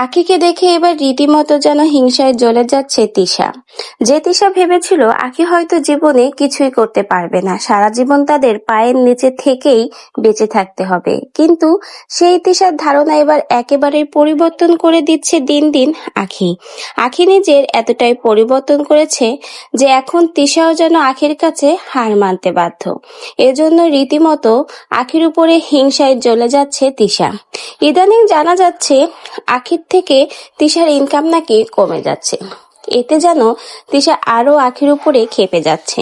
আখিকে দেখে এবার রীতিমতো যেন হিংসায় জ্বলে যাচ্ছে তিশা। যে তিশা ভেবেছিল আখি হয়তো জীবনে কিছুই করতে পারবে না, সারা জীবন তাদের পায়ের নিচে থেকেই বেঁচে থাকতে হবে, কিন্তু সেই তিশার ধারণা এবার একেবারেই পরিবর্তন করে দিচ্ছে দিন দিন আখি। আখি নিজের এতটাই পরিবর্তন করেছে যে এখন তিশাও যেন আখির কাছে হার মানতে বাধ্য। এজন্য রীতিমতো আখির উপরে হিংসায় জ্বলে যাচ্ছে তিশা। ইদানিং জানা যাচ্ছে আখির থেকে তিশার ইনকাম নাকি কমে যাচ্ছে। এতে যেন তিশা আরো আখির উপরে ক্ষেপে যাচ্ছে,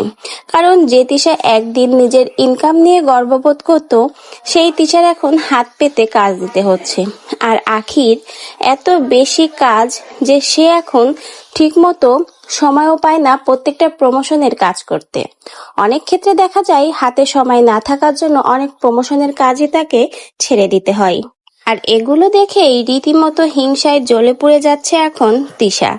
কারণ যে তিশা একদিন নিজের ইনকাম নিয়ে গর্ববোধ করত, সেই তিশার এখন হাত পেতে কাজ দিতে হচ্ছে। আর আখির এত বেশি কাজ যে সে এখন ঠিকমতো সময়ও পায় না প্রত্যেকটা প্রমোশনের কাজ করতে। অনেক ক্ষেত্রে দেখা যায় হাতে সময় না থাকার জন্য অনেক প্রমোশনের কাজই তাকে ছেড়ে দিতে হয়। আর এগুলো দেখেই রীতিমতো হিংসায় জ্বলে পুড়ে যাচ্ছে এখন তিশা।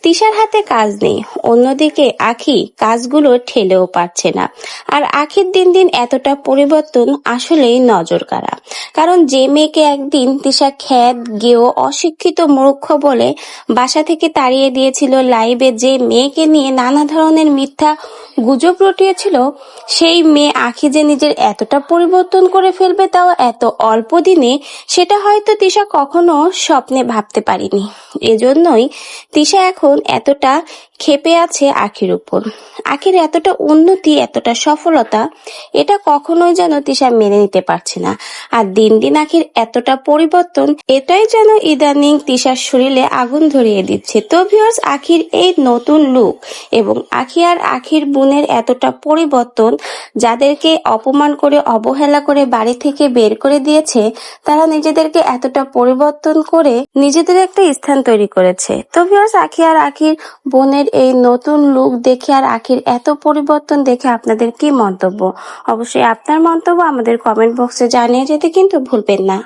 তিশার হাতে কাজ নেই, অন্যদিকে আখি কাজগুলো ঠেলেও পারছে না। আর আখির দিন দিন এতটা পরিবর্তন আসলেই নজর কাড়া। কারণ যে মেয়েকে একদিন তিশা খ্যাত গেও অশিক্ষিত মূর্খ বলে বাসা থেকে তাড়িয়ে দিয়েছিল, লাইভে যে মেয়েকে নিয়ে নানা ধরনের মিথ্যা গুজব রটিয়েছিল, সেই মেয়ে আখি যে নিজের এতটা পরিবর্তন করে ফেলবে তাও এত অল্প দিনে, সেটা হয়তো তিশা কখনো স্বপ্নে ভাবতে পারিনি। এজন্যই তিশা এখন এতটা ক্ষেপে আছে আখির উপর। আখির এতটা উন্নতি, এতটা সফলতা, এটা কখনোই যেন তিশা মেনে নিতে পারছে না। আর দিন দিন আখির এতটা পরিবর্তন, এটাই যেন ইদানিং তিশার শরীরে আগুন ধরিয়ে দিচ্ছে। তো ভিউয়ার্স, আখির এই নতুন লুক এবং আখি আর আখির বোনের এতটা পরিবর্তন, যাদেরকে অপমান করে অবহেলা করে বাড়ি থেকে বের করে দিয়েছে, তারা নিজেদেরকে এতটা পরিবর্তন করে নিজেদের একটা স্থান তৈরি করেছে। তো ভিউয়ার্স, আখি আর আখির বোনের এই নতুন লুক দেখে আর আখির এত পরিবর্তন দেখে আপনাদের কি মন্তব্য? অবশ্যই আপনার মন্তব্য আমাদের কমেন্ট বক্সে জানিয়ে যেতে কিন্তু ভুলবেন না।